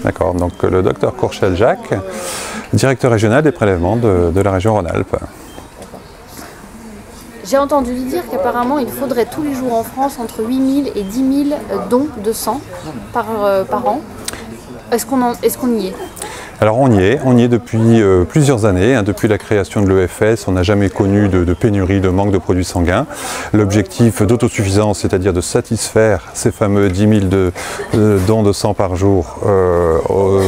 D'accord, donc le docteur Courchel-Jacques, directeur régional des prélèvements de la région Rhône-Alpes. J'ai entendu dire qu'apparemment il faudrait tous les jours en France entre 8 000 et 10 000 dons de sang par an. Est-ce qu'on y est? Alors on y est depuis plusieurs années, hein, depuis la création de l'EFS, on n'a jamais connu de pénurie, de manque de produits sanguins. L'objectif d'autosuffisance, c'est-à-dire de satisfaire ces fameux 10 000 dons de sang par jour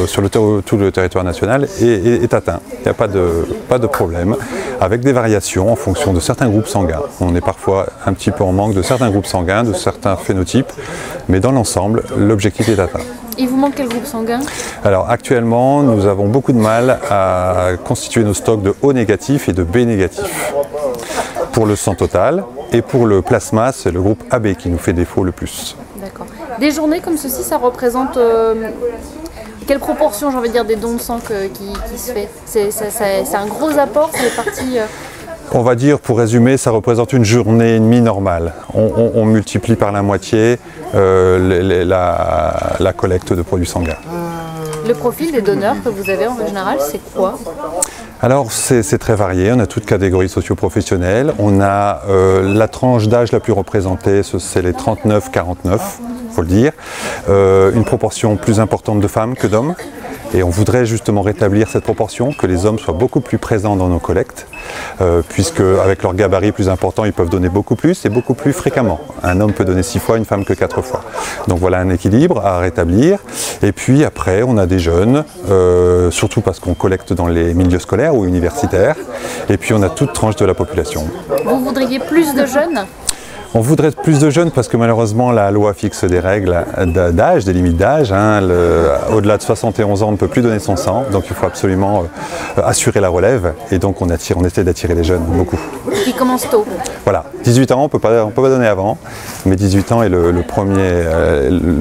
sur tout le territoire national est atteint. Il n'y a pas de problème, avec des variations en fonction de certains groupes sanguins. On est parfois un petit peu en manque de certains groupes sanguins, de certains phénotypes, mais dans l'ensemble, l'objectif est atteint. Il vous manque quel groupe sanguin? Alors actuellement, nous avons beaucoup de mal à constituer nos stocks de O négatif et de B négatif. Pour le sang total et pour le plasma, c'est le groupe AB qui nous fait défaut le plus. D'accord. Des journées comme ceci, ça représente quelle proportion, j'ai envie de dire, des dons de sang qui se fait? C'est un gros apport, c'est parti. On va dire, pour résumer, ça représente une journée et demie normale. On multiplie par la moitié la collecte de produits sanguins. Le profil des donneurs que vous avez en général, c'est quoi? Alors c'est très varié, on a toutes catégories socio-professionnelles. On a la tranche d'âge la plus représentée, c'est les 39-49, il faut le dire. Une proportion plus importante de femmes que d'hommes. Et on voudrait justement rétablir cette proportion, que les hommes soient beaucoup plus présents dans nos collectes, puisque avec leur gabarit plus important, ils peuvent donner beaucoup plus et beaucoup plus fréquemment. Un homme peut donner 6 fois, une femme que 4 fois. Donc voilà un équilibre à rétablir. Et puis après, on a des jeunes, surtout parce qu'on collecte dans les milieux scolaires ou universitaires. Et puis on a toute tranche de la population. Vous voudriez plus de jeunes ? On voudrait plus de jeunes parce que malheureusement la loi fixe des règles d'âge, des limites d'âge. Hein. Au-delà de 71 ans, on ne peut plus donner son sang, donc il faut absolument assurer la relève. Et donc on essaie d'attirer les jeunes, beaucoup. Qui commencent tôt. Voilà, 18 ans, on peut pas donner avant, mais 18 ans est le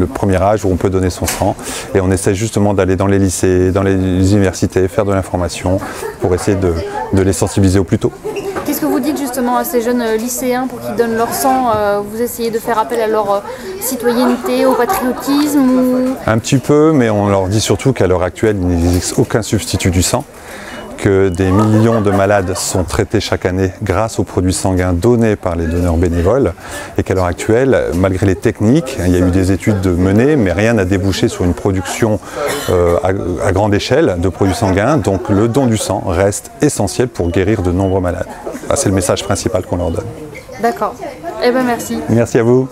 premier âge où on peut donner son sang. Et on essaie justement d'aller dans les lycées, dans les universités, faire de l'information pour essayer de les sensibiliser au plus tôt. Qu'est-ce que vous dites justement à ces jeunes lycéens pour qu'ils donnent leur sang? Vous essayez de faire appel à leur citoyenneté, au patriotisme ou... Un petit peu, mais on leur dit surtout qu'à l'heure actuelle, il n'existe aucun substitut du sang, que des millions de malades sont traités chaque année grâce aux produits sanguins donnés par les donneurs bénévoles et qu'à l'heure actuelle, malgré les techniques, il y a eu des études menées, mais rien n'a débouché sur une production à grande échelle de produits sanguins. Donc le don du sang reste essentiel pour guérir de nombreux malades. C'est le message principal qu'on leur donne. D'accord. Eh bien merci. Merci à vous.